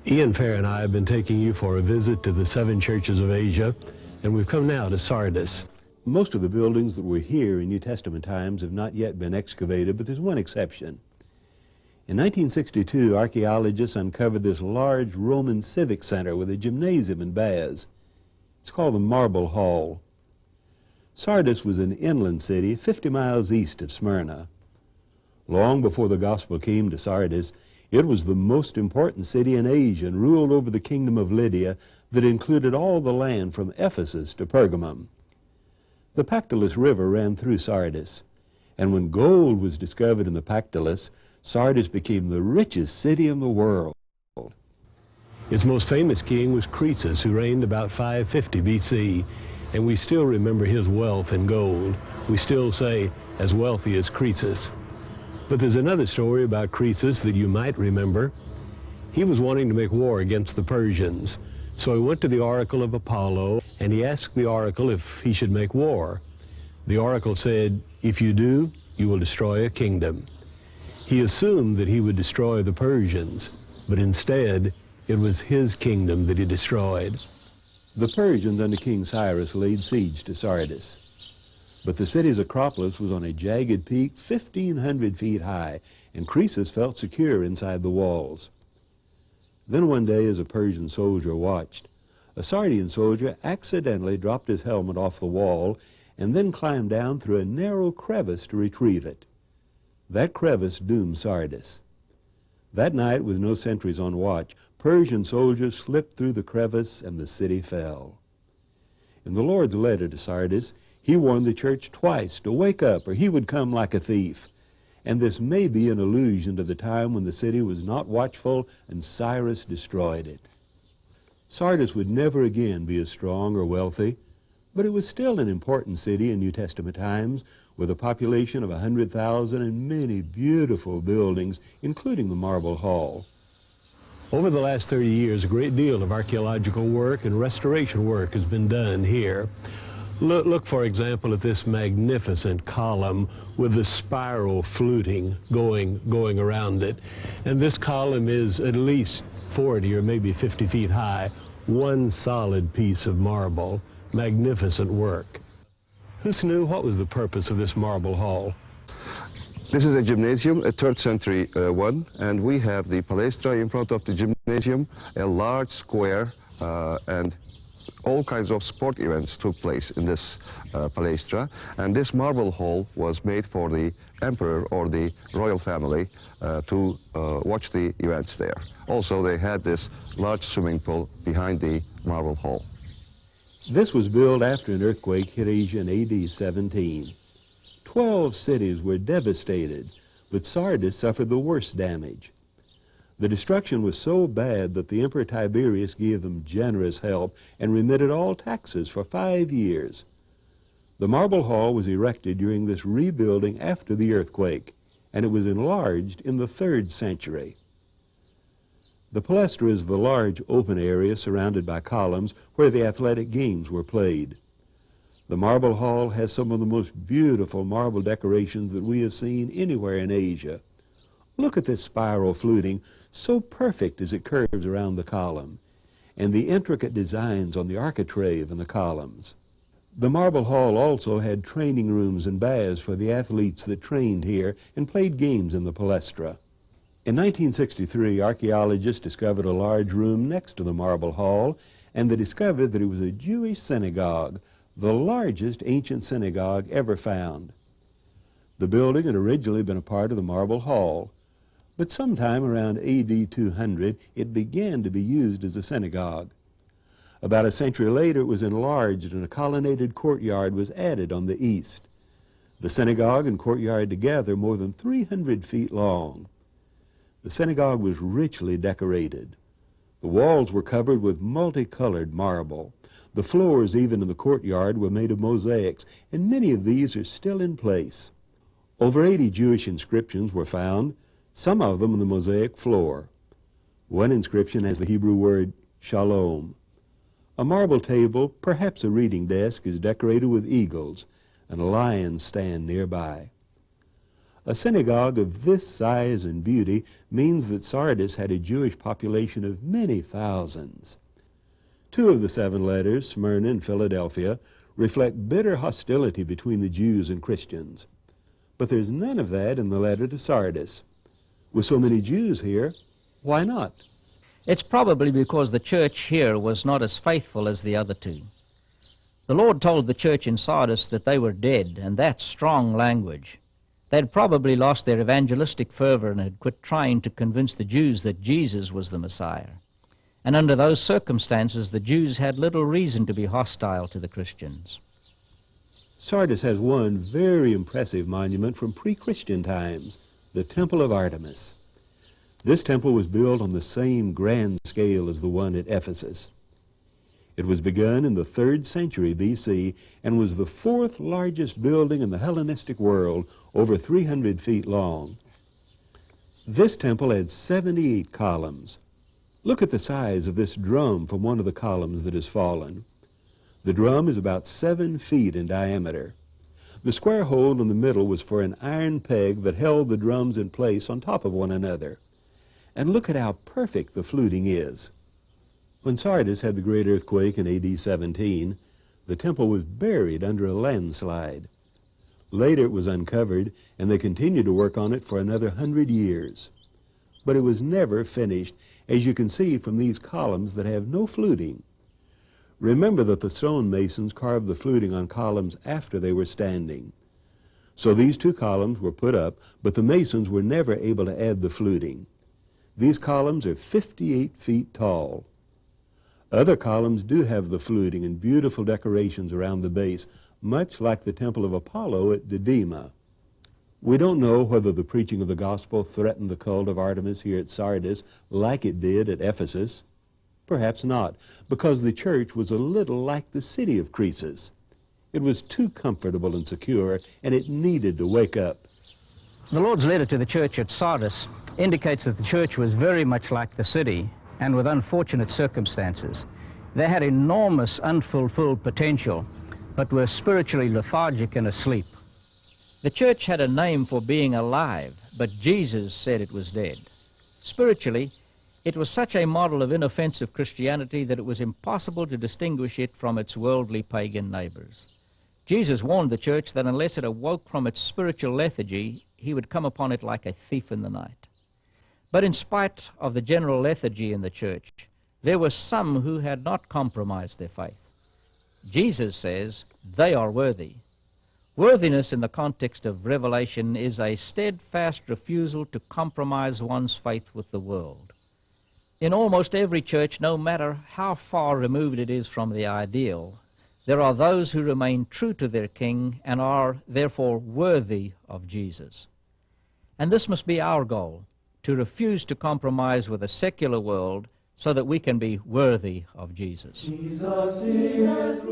Ian Fair and I have been taking you for a visit to the 7 churches of Asia, and we've come now to Sardis. Most of the buildings that were here in New Testament times have not yet been excavated, but there's one exception. In 1962, archaeologists uncovered this large Roman civic center with a gymnasium and baths. It's called the Marble Hall. Sardis was an inland city 50 miles east of Smyrna. Long before the gospel came to Sardis, it was the most important city in Asia and ruled over the kingdom of Lydia that included all the land from Ephesus to Pergamum. The Pactolus River ran through Sardis, and when gold was discovered in the Pactolus, Sardis became the richest city in the world. Its most famous king was Croesus, who reigned about 550 BC, and we still remember his wealth and gold. We still say, as wealthy as Croesus. But there's another story about Croesus that you might remember. He was wanting to make war against the Persians, so he went to the oracle of Apollo, and he asked the oracle if he should make war. The oracle said, "If you do, you will destroy a kingdom." He assumed that he would destroy the Persians, but instead, it was his kingdom that he destroyed. The Persians under King Cyrus laid siege to Sardis. But the city's Acropolis was on a jagged peak 1,500 feet high, and Croesus felt secure inside the walls. Then one day, as a Persian soldier watched, a Sardian soldier accidentally dropped his helmet off the wall and then climbed down through a narrow crevice to retrieve it. That crevice doomed Sardis. That night, with no sentries on watch, Persian soldiers slipped through the crevice and the city fell. In the Lord's letter to Sardis, he warned the church twice to wake up or he would come like a thief. And this may be an allusion to the time when the city was not watchful and Cyrus destroyed it. Sardis would never again be as strong or wealthy, but it was still an important city in New Testament times with a population of 100,000 and many beautiful buildings, including the Marble Hall. Over the last 30 years, a great deal of archaeological work and restoration work has been done here. Look, for example, at this magnificent column with the spiral fluting going around it. And this column is at least 40 or maybe 50 feet high, one solid piece of marble. Magnificent work. Who knew what was the purpose of this marble hall? This is a gymnasium, a 3rd century one, and we have the palaestra in front of the gymnasium, a large square, and all kinds of sport events took place in this palaestra, and this marble hall was made for the emperor or the royal family to watch the events there. Also, they had this large swimming pool behind the marble hall. This was built after an earthquake hit Asia in AD 17. 12 cities were devastated, but Sardis suffered the worst damage. The destruction was so bad that the Emperor Tiberius gave them generous help and remitted all taxes for 5 years. The Marble Hall was erected during this rebuilding after the earthquake, and it was enlarged in the 3rd century. The palaestra is the large open area surrounded by columns where the athletic games were played. The Marble Hall has some of the most beautiful marble decorations that we have seen anywhere in Asia. Look at this spiral fluting, so perfect as it curves around the column, and the intricate designs on the architrave and the columns. The Marble Hall also had training rooms and baths for the athletes that trained here and played games in the palaestra. In 1963, archaeologists discovered a large room next to the Marble Hall, and they discovered that it was a Jewish synagogue, the largest ancient synagogue ever found. The building had originally been a part of the Marble Hall, but sometime around AD 200, it began to be used as a synagogue. About a century later, it was enlarged and a colonnaded courtyard was added on the east. The synagogue and courtyard together more than 300 feet long. The synagogue was richly decorated. The walls were covered with multicolored marble. The floors, even in the courtyard, were made of mosaics, and many of these are still in place. Over 80 Jewish inscriptions were found, some of them on the mosaic floor. One inscription has the Hebrew word shalom. A marble table, perhaps a reading desk, is decorated with eagles, and lions stand nearby. A synagogue of this size and beauty means that Sardis had a Jewish population of many thousands. 2 of the 7 letters, Smyrna and Philadelphia, reflect bitter hostility between the Jews and Christians. But there's none of that in the letter to Sardis. With so many Jews here, why not? It's probably because the church here was not as faithful as the other 2. The Lord told the church in Sardis that they were dead, and that's strong language. They'd probably lost their evangelistic fervor and had quit trying to convince the Jews that Jesus was the Messiah. And under those circumstances, the Jews had little reason to be hostile to the Christians. Sardis has one very impressive monument from pre-Christian times, the Temple of Artemis. This temple was built on the same grand scale as the one at Ephesus. It was begun in the 3rd century B.C. and was the 4th largest building in the Hellenistic world, over 300 feet long. This temple had 78 columns. Look at the size of this drum from one of the columns that has fallen. The drum is about 7 feet in diameter. The square hole in the middle was for an iron peg that held the drums in place on top of one another. And look at how perfect the fluting is. When Sardis had the great earthquake in AD 17, the temple was buried under a landslide. Later it was uncovered, and they continued to work on it for another 100 years. But it was never finished, as you can see from these columns that have no fluting. Remember that the stonemasons carved the fluting on columns after they were standing. So these 2 columns were put up, but the masons were never able to add the fluting. These columns are 58 feet tall. Other columns do have the fluting and beautiful decorations around the base, much like the Temple of Apollo at Didyma. We don't know whether the preaching of the gospel threatened the cult of Artemis here at Sardis like it did at Ephesus. Perhaps not, because the church was a little like the city of Croesus. It was too comfortable and secure, and it needed to wake up. The Lord's letter to the church at Sardis indicates that the church was very much like the city, and with unfortunate circumstances. They had enormous unfulfilled potential, but were spiritually lethargic and asleep. The church had a name for being alive, but Jesus said it was dead. Spiritually, it was such a model of inoffensive Christianity that it was impossible to distinguish it from its worldly pagan neighbors. Jesus warned the church that unless it awoke from its spiritual lethargy, he would come upon it like a thief in the night. But in spite of the general lethargy in the church, there were some who had not compromised their faith. Jesus says they are worthy. Worthiness in the context of Revelation is a steadfast refusal to compromise one's faith with the world. In almost every church, no matter how far removed it is from the ideal, there are those who remain true to their King and are therefore worthy of Jesus. And this must be our goal, to refuse to compromise with a secular world so that we can be worthy of Jesus. Jesus is